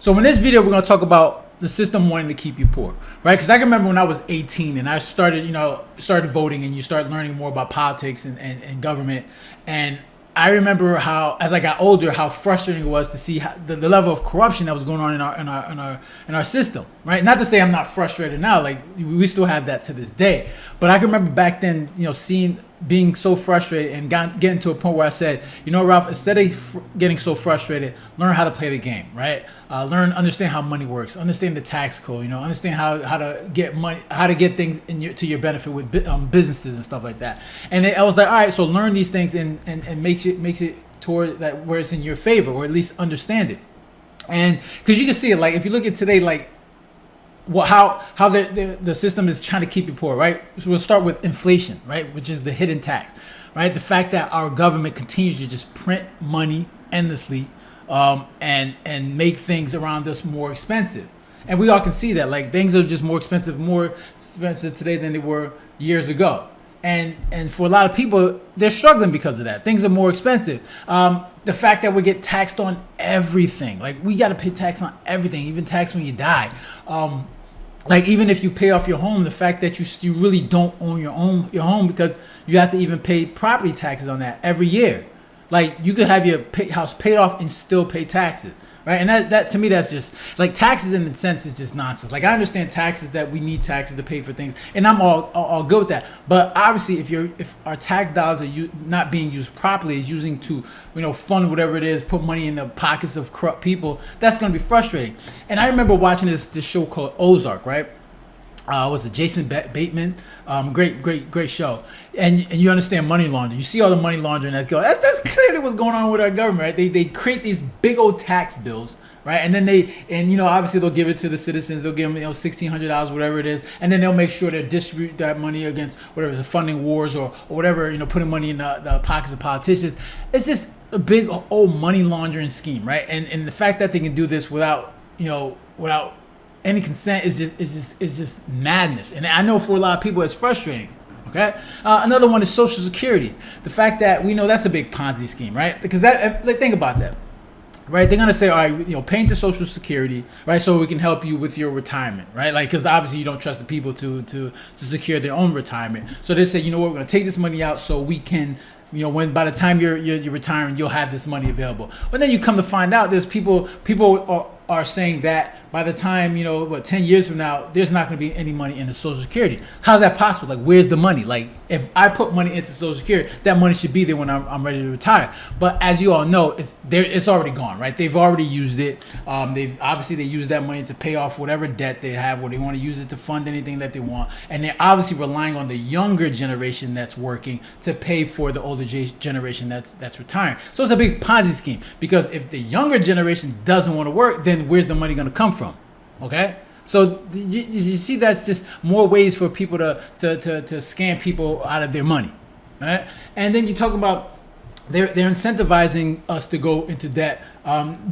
So in this video, we're going to talk about the system wanting to keep you poor, right? Because I can remember when I was 18 and I started voting and you start learning more about politics and government. And I remember how, as I got older, how frustrating it was to see how, the level of corruption that was going on in our system, right? Not to say I'm not frustrated now, like we still have that to this day. But I can remember back then, being so frustrated and getting to a point where I said, Ralph, instead of getting so frustrated, learn how to play the game, right? Understand how money works, understand the tax code, understand how to get money, how to get things to your benefit with businesses and stuff like that. And I was like, all right, so learn these things and makes it toward that where it's in your favor, or at least understand it. And because you can see it, like if you look at today, like how the system is trying to keep you poor, right? So we'll start with inflation, right, which is the hidden tax, right? The fact that our government continues to just print money endlessly, and make things around us more expensive, and we all can see that, like things are just more expensive today than they were years ago, and for a lot of people, they're struggling because of that. Things are more expensive. The fact that we get taxed on everything, like we got to pay tax on everything, even tax when you die. Like even if you pay off your home, the fact that you really don't own your home, because you have to even pay property taxes on that every year. Like you could have your house paid off and still pay taxes, right? And that to me, that's just like taxes in a sense is just nonsense. Like I understand taxes, that we need taxes to pay for things, and I'm all good with that. But obviously, if our tax dollars are not being used properly, is using to fund whatever it is, put money in the pockets of corrupt people, that's going to be frustrating. And I remember watching this show called Ozark, right? Was it Jason Bateman? Great show. And you understand money laundering. You see all the money laundering that's going. That's clearly what's going on with our government, right? They create these big old tax bills, right? And then obviously they'll give it to the citizens. They'll give them $1,600, whatever it is, and then they'll make sure to distribute that money against whatever is funding wars or whatever, putting money in the pockets of politicians. It's just a big old money laundering scheme, right? And the fact that they can do this without any consent is just madness. And I know for a lot of people it's frustrating. Okay. Another one is Social Security. The fact that we know that's a big Ponzi scheme, right? Because think about that, right? They're gonna say, all right, pay into Social Security, right, so we can help you with your retirement, right? Like, because obviously you don't trust the people to secure their own retirement. So they say, we're gonna take this money out so we can. When by the time you're retiring, you'll have this money available. But then you come to find out, there's people are saying that by the time 10 years from now, there's not going to be any money in the Social Security. How's that possible? Like, where's the money? Like, if I put money into Social Security, that money should be there when I'm ready to retire. But as you all know, it's already gone, right? They've already used it. They use that money to pay off whatever debt they have, or they want to use it to fund anything that they want. And they're obviously relying on the younger generation that's working to pay for the older generation that's retiring. So it's a big Ponzi scheme, because if the younger generation doesn't want to work, then where's the money going to come from? Okay, so you see, that's just more ways for people to scam people out of their money, right? And then you talk about they're incentivizing us to go into debt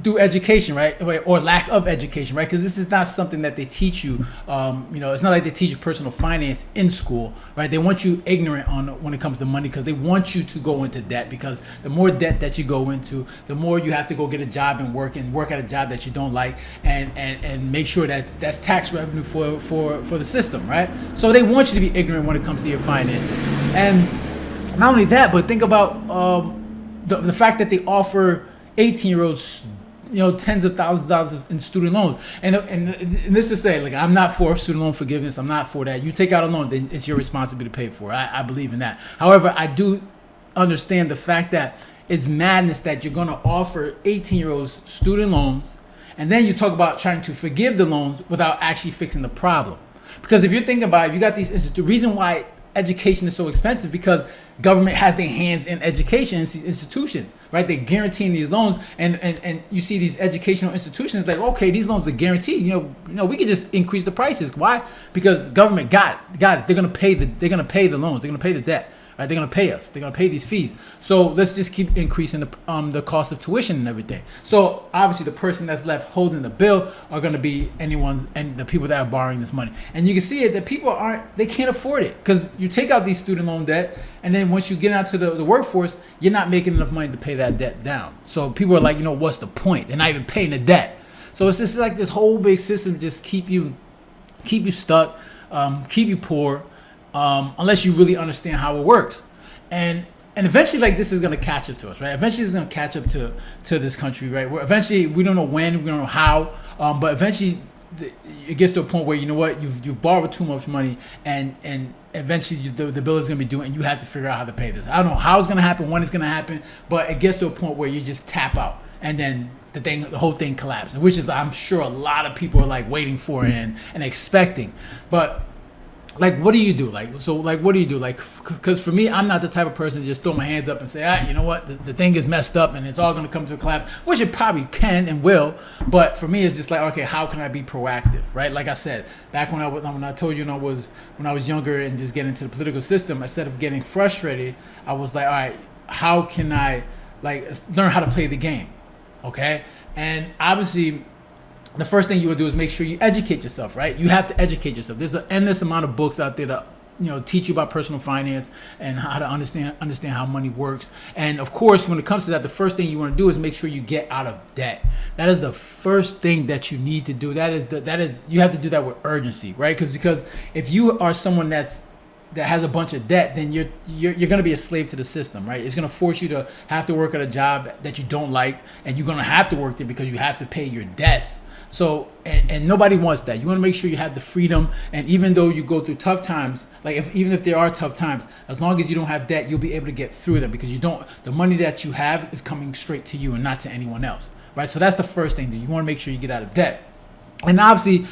through education, right? Or lack of education, right? Because this is not something that they teach you. It's not like they teach you personal finance in school, right? They want you ignorant when it comes to money, because they want you to go into debt. Because the more debt that you go into, the more you have to go get a job and work at a job that you don't like, and make sure that's tax revenue for the system, right? So they want you to be ignorant when it comes to your finances. And not only that, but think about the fact that they offer 18-year-olds, tens of thousands of dollars in student loans. And this is saying, like, I'm not for student loan forgiveness. I'm not for that. You take out a loan, then it's your responsibility to pay for it. I believe in that. However, I do understand the fact that it's madness that you're going to offer 18-year-olds student loans, and then you talk about trying to forgive the loans without actually fixing the problem. Because if you're thinking about it, you got the reason why education is so expensive, because government has their hands in education institutions, right? They're guaranteeing these loans, and you see these educational institutions like, okay, these loans are guaranteed. We could just increase the prices. Why? Because the government got it. They're gonna pay the loans. They're gonna pay the debt. Right? They're gonna pay us. They're gonna pay these fees. So let's just keep increasing the cost of tuition and everything. So obviously the person that's left holding the bill are gonna be the people that are borrowing this money. And you can see it that people they can't afford it, because you take out these student loan debt, and then once you get out to the workforce, you're not making enough money to pay that debt down. So people are like, what's the point? They're not even paying the debt. So it's just like this whole big system just keep you stuck, keep you poor, unless you really understand how it works. And eventually, like, this is gonna catch up to us, right? Eventually, it's gonna catch up to this country, right? Where eventually, we don't know when, we don't know how, but eventually, it gets to a point where, you know what, you've borrowed too much money, and eventually the bill is gonna be due, and you have to figure out how to pay this. I don't know how it's gonna happen, when it's gonna happen, but it gets to a point where you just tap out, and then the whole thing collapses, which is, I'm sure, a lot of people are like waiting for and expecting. But like, what do you do? Like, so, like, what do you do? Like, because for me, I'm not the type of person to just throw my hands up and say, you know what, the thing is messed up and it's all going to come to a collapse, which it probably can and will. But for me, it's just like, okay, how can I be proactive, right? Like I said, back when I told you, when I was younger and just getting into the political system, instead of getting frustrated, I was like, all right, how can I like learn how to play the game? Okay. And obviously, the first thing you would do is make sure you educate yourself, right? You have to educate yourself. There's an endless amount of books out there that, you know, teach you about personal finance and how to understand how money works. And of course, when it comes to that, the first thing you want to do is make sure you get out of debt. That is the first thing that you need to do. That is you have to do that with urgency, right? Because if you are someone that has a bunch of debt, then you're going to be a slave to the system, right? It's going to force you to have to work at a job that you don't like, and you're going to have to work there because you have to pay your debts. So, and nobody wants that. You want to make sure you have the freedom, and even though you go through tough times, like even if there are tough times, as long as you don't have debt, you'll be able to get through them, because the money that you have is coming straight to you and not to anyone else, right? So that's the first thing that you want to make sure you get out of debt. And obviously,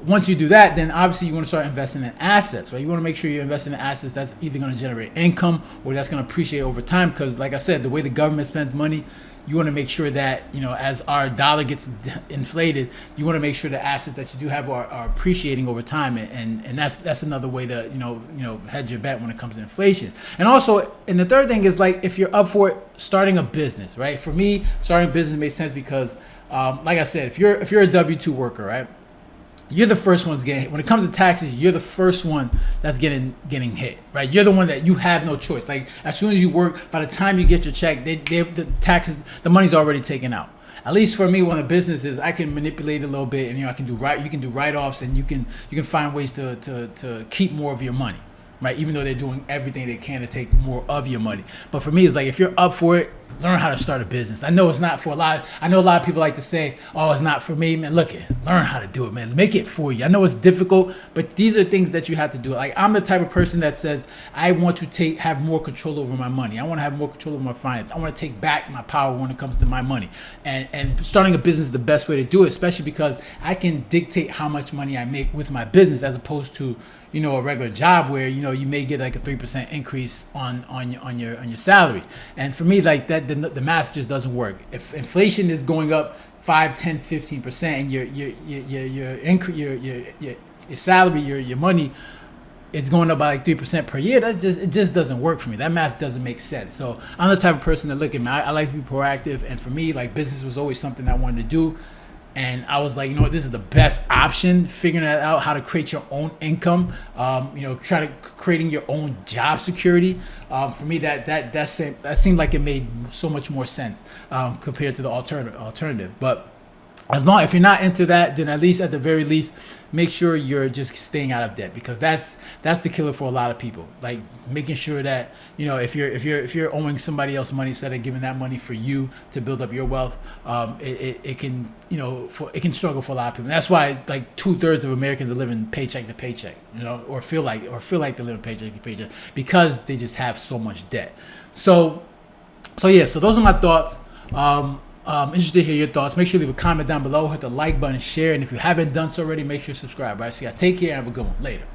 once you do that, then obviously you want to start investing in assets, right? You want to make sure you're investing in assets that's either going to generate income or that's going to appreciate over time. Because like I said, the way the government spends money, you want to make sure that, you know, as our dollar gets inflated, you want to make sure the assets that you do have are appreciating over time. And that's another way to, you know, hedge your bet when it comes to inflation. And also, and the third thing is, like, if you're up for it, starting a business, right? For me, starting a business makes sense because, like I said, if you're a W-2 worker, right? You're the first ones getting hit. When it comes to taxes, you're the first one that's getting hit, right? You're the one that you have no choice. Like, as soon as you work, by the time you get your check, they have the taxes, the money's already taken out. At least for me, when a business is, I can manipulate it a little bit, and you can do write-offs, and you can find ways to keep more of your money, right? Even though they're doing everything they can to take more of your money. But for me, it's like, if you're up for it, learn how to start a business. I know it's not for a lot. I know a lot of people like to say, "Oh, it's not for me." Man, learn how to do it, man. Make it for you. I know it's difficult, but these are things that you have to do. Like, I'm the type of person that says, I want to have more control over my money. I want to have more control over my finance. I want to take back my power when it comes to my money. And starting a business is the best way to do it, especially because I can dictate how much money I make with my business, as opposed to, you know, a regular job where, you know, you may get like a 3% increase on your salary. And for me, like, that the math just doesn't work. If inflation is going up 5, 10, 15%, and your salary, your money is going up by like 3% per year, it just doesn't work for me. That math doesn't make sense. So I'm the type of person that, look at me, I like to be proactive, and for me, like, business was always something I wanted to do. And I was like, you know what, this is the best option, figuring out how to create your own income, try to creating your own job security. For me, that seemed like it made so much more sense compared to the alternative. But if you're not into that, then at the very least, make sure you're just staying out of debt, because that's the killer for a lot of people. Like, making sure that, you know, if you're owing somebody else money, instead of giving that money for you to build up your wealth, it can, you know, it can struggle for a lot of people. And that's why, like, 2/3 of Americans are living paycheck to paycheck, you know, or feel like they're living paycheck to paycheck, because they just have so much debt. So those are my thoughts. Interested to hear your thoughts. Make sure you leave a comment down below, hit the like button, share, and if you haven't done so already, make sure you subscribe. All right, so guys, take care and have a good one. Later.